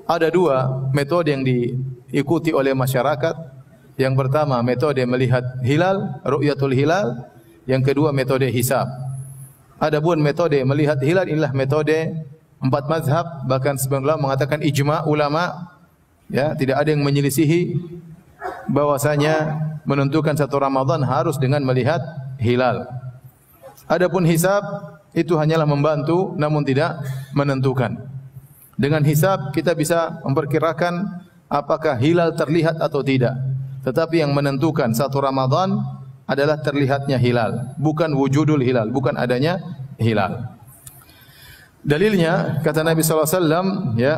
ada dua metode yang diikuti oleh masyarakat. Yang pertama metode melihat hilal, ru'yatul hilal. Yang kedua metode hisab. Adapun metode melihat hilal inilah metode 4 mazhab, bahkan sebagian ulama mengatakan ijma ulama, ya, tidak ada yang menyelisihi bahwasanya menentukan satu Ramadan harus dengan melihat hilal. Adapun hisab itu hanyalah membantu namun tidak menentukan. Dengan hisab kita bisa memperkirakan apakah hilal terlihat atau tidak. Tetapi yang menentukan satu Ramadan adalah terlihatnya hilal, bukan wujudul hilal, bukan adanya hilal. Dalilnya kata Nabi sallallahu alaihi wasallam, ya,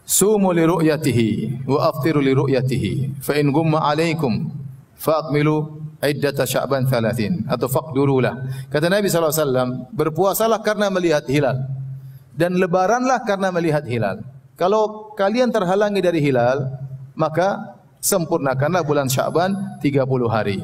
sumu li ru'yatihi wa aftiru li ru'yatihi fa in gumma alaikum faqmilu iddata Sya'ban 30 atau faqdurulah. Kata Nabi sallallahu alaihi wasallam, berpuasalah karena melihat hilal dan lebaranlah karena melihat hilal. Kalau kalian terhalangi dari hilal, maka sempurnakanlah bulan Sya'ban 30 hari.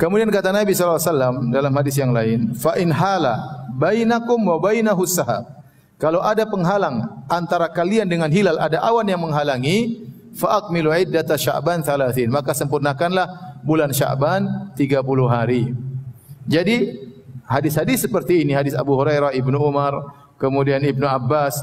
Kemudian kata Nabi sallallahu alaihi wasallam dalam hadis yang lain, fa in hala bainakum wa bainahus sahab. Kalau ada penghalang antara kalian dengan hilal, ada awan yang menghalangi, fa akmilu iddata Sya'ban 30, maka sempurnakanlah bulan Sya'ban 30 hari. Jadi hadis-hadis seperti ini, hadis Abu Hurairah, Ibnu Umar, kemudian Ibnu Abbas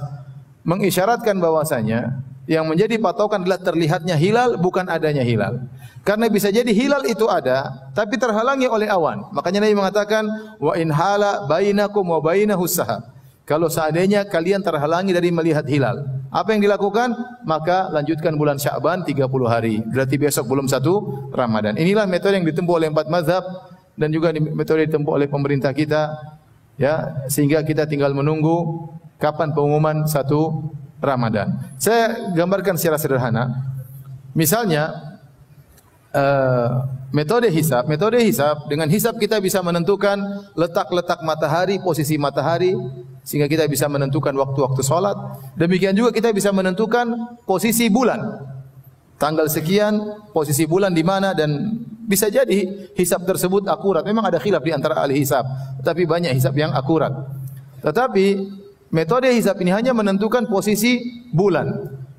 mengisyaratkan bahwasanya yang menjadi patokan adalah terlihatnya hilal, bukan adanya hilal. Karena bisa jadi hilal itu ada tapi terhalangi oleh awan. Makanya Nabi mengatakan wa in hala bainakum wa bainahus sahab. Kalau seandainya kalian terhalangi dari melihat hilal, apa yang dilakukan? Maka lanjutkan bulan Sya'ban 30 hari. Berarti besok belum 1 Ramadan. Inilah metode yang ditempuh oleh 4 mazhab dan juga metode ditempuh oleh pemerintah kita, ya, sehingga kita tinggal menunggu kapan pengumuman 1 Ramadan. Saya gambarkan secara sederhana. Misalnya metode hisab dengan hisab kita bisa menentukan letak-letak matahari, posisi matahari, sehingga kita bisa menentukan waktu-waktu salat. Demikian juga kita bisa menentukan posisi bulan. Tanggal sekian posisi bulan di mana, dan bisa jadi hisab tersebut akurat. Memang ada khilaf di antara ahli hisab, tetapi banyak hisab yang akurat. Tetapi metode hisab ini hanya menentukan posisi bulan,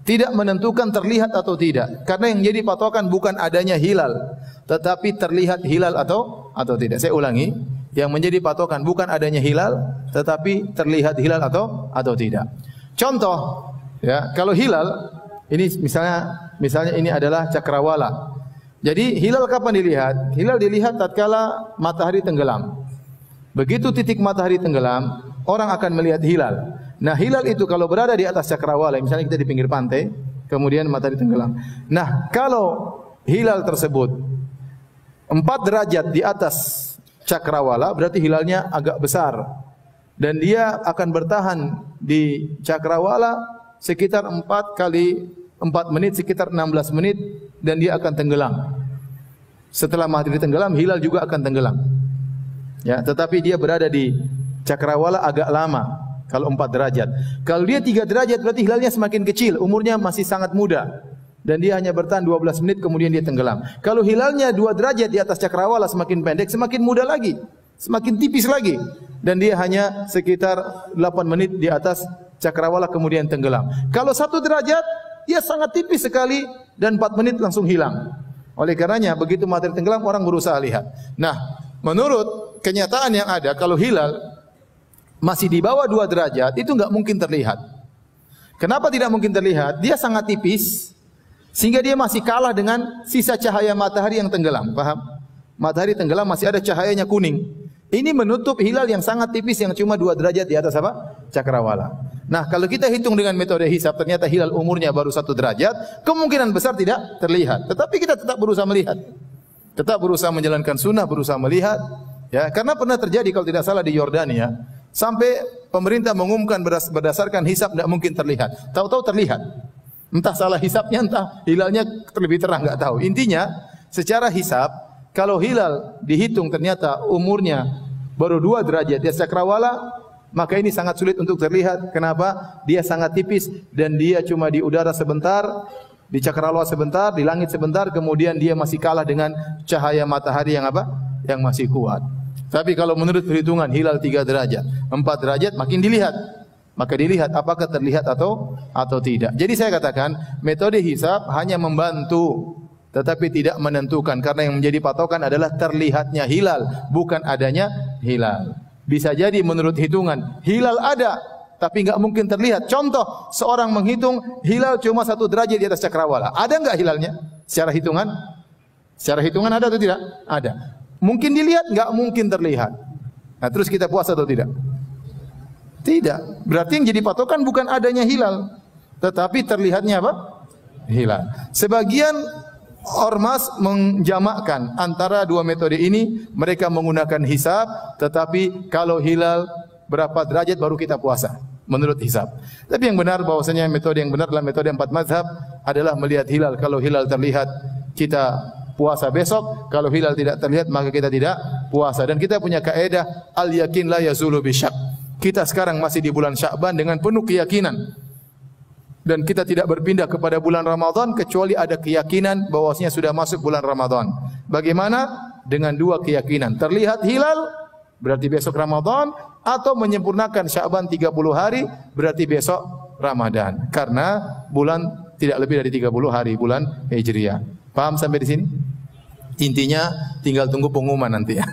tidak menentukan terlihat atau tidak. Karena yang jadi patokan bukan adanya hilal, tetapi terlihat hilal atau tidak. Saya ulangi, yang menjadi patokan bukan adanya hilal, tetapi terlihat hilal atau tidak. Contoh, ya, kalau hilal ini misalnya ini adalah cakrawala. Jadi hilal kapan dilihat? Hilal dilihat tatkala matahari tenggelam. Begitu titik matahari tenggelam, orang akan melihat hilal. Nah, hilal itu kalau berada di atas cakrawala, misalnya kita di pinggir pantai, kemudian matahari tenggelam. Nah, kalau hilal tersebut 4 derajat di atas cakrawala, berarti hilalnya agak besar. Dan dia akan bertahan di cakrawala sekitar 4 kali 4 menit, sekitar 16 menit, dan dia akan tenggelam. Setelah matahari tenggelam, hilal juga akan tenggelam. Ya, tetapi dia berada di cakrawala agak lama. Kalau 4 derajat. Kalau dia 3 derajat berarti hilalnya semakin kecil, umurnya masih sangat muda. Dan dia hanya bertahan 12 menit kemudian dia tenggelam. Kalau hilalnya 2 derajat di atas cakrawala semakin pendek, semakin muda lagi, semakin tipis lagi. Dan dia hanya sekitar 8 menit di atas cakrawala kemudian tenggelam. Kalau 1 derajat, dia sangat tipis sekali dan 4 menit langsung hilang. Oleh karenanya begitu matahari tenggelam orang berusaha lihat. Nah, menurut kenyataan yang ada, kalau hilal masih di bawah 2 derajat, itu enggak mungkin terlihat. Kenapa tidak mungkin terlihat? Dia sangat tipis, sehingga dia masih kalah dengan sisa cahaya matahari yang tenggelam. Paham? Matahari tenggelam masih ada cahayanya kuning. Ini menutup hilal yang sangat tipis yang cuma 2 derajat di atas apa? Cakrawala. Nah, kalau kita hitung dengan metode hisab, ternyata hilal umurnya baru 1 derajat, kemungkinan besar tidak terlihat. Tetapi kita tetap berusaha melihat. Tetap berusaha menjalankan sunnah, berusaha melihat. Ya, karena pernah terjadi kalau tidak salah di Yordania, sampai pemerintah mengumumkan berdasarkan hisab tidak mungkin terlihat. Tahu-tahu terlihat. Entah salah hisabnya, entah hilalnya terlebih terang, enggak tahu. Intinya, secara hisab, kalau hilal dihitung ternyata umurnya baru 2 derajat di cakrawala, maka ini sangat sulit untuk terlihat. Kenapa? Dia sangat tipis dan dia cuma di udara sebentar, di cakrawala sebentar, di langit sebentar, kemudian dia masih kalah dengan cahaya matahari yang apa? Yang masih kuat. Tapi kalau menurut perhitungan hilal 3 derajat, 4 derajat makin dilihat. maka dilihat apakah terlihat atau tidak. Jadi saya katakan metode hisab hanya membantu tetapi tidak menentukan, karena yang menjadi patokan adalah terlihatnya hilal, bukan adanya hilal. Bisa jadi menurut hitungan hilal ada, tapi enggak mungkin terlihat. Contoh, seorang menghitung hilal cuma 1 derajat di atas cakrawala. Ada enggak hilalnya? Secara hitungan? Secara hitungan ada atau tidak? Ada. Mungkin dilihat? Enggak mungkin terlihat. Nah, terus kita puasa atau tidak? Tidak. Berarti yang jadi patokan bukan adanya hilal, tetapi terlihatnya apa? Hilal. Sebagian ormas menjamakkan antara dua metode ini, mereka menggunakan hisab, tetapi kalau hilal berapa derajat baru kita puasa menurut hisab. Tapi yang benar bahwasanya metode yang benar adalah metode 4 mazhab adalah melihat hilal. Kalau hilal terlihat kita puasa besok, kalau hilal tidak terlihat maka kita tidak puasa. Dan kita punya kaidah al yakin la yazulu bisyak. Kita sekarang masih di bulan Sya'ban dengan penuh keyakinan. Dan kita tidak berpindah kepada bulan Ramadan kecuali ada keyakinan bahwasanya sudah masuk bulan Ramadan. Bagaimana? Dengan dua keyakinan. Terlihat hilal berarti besok Ramadan, atau menyempurnakan Sya'ban 30 hari berarti besok Ramadan. Karena bulan tidak lebih dari 30 hari bulan Hijriah. Paham sampai di sini? Intinya tinggal tunggu pengumuman nanti ya.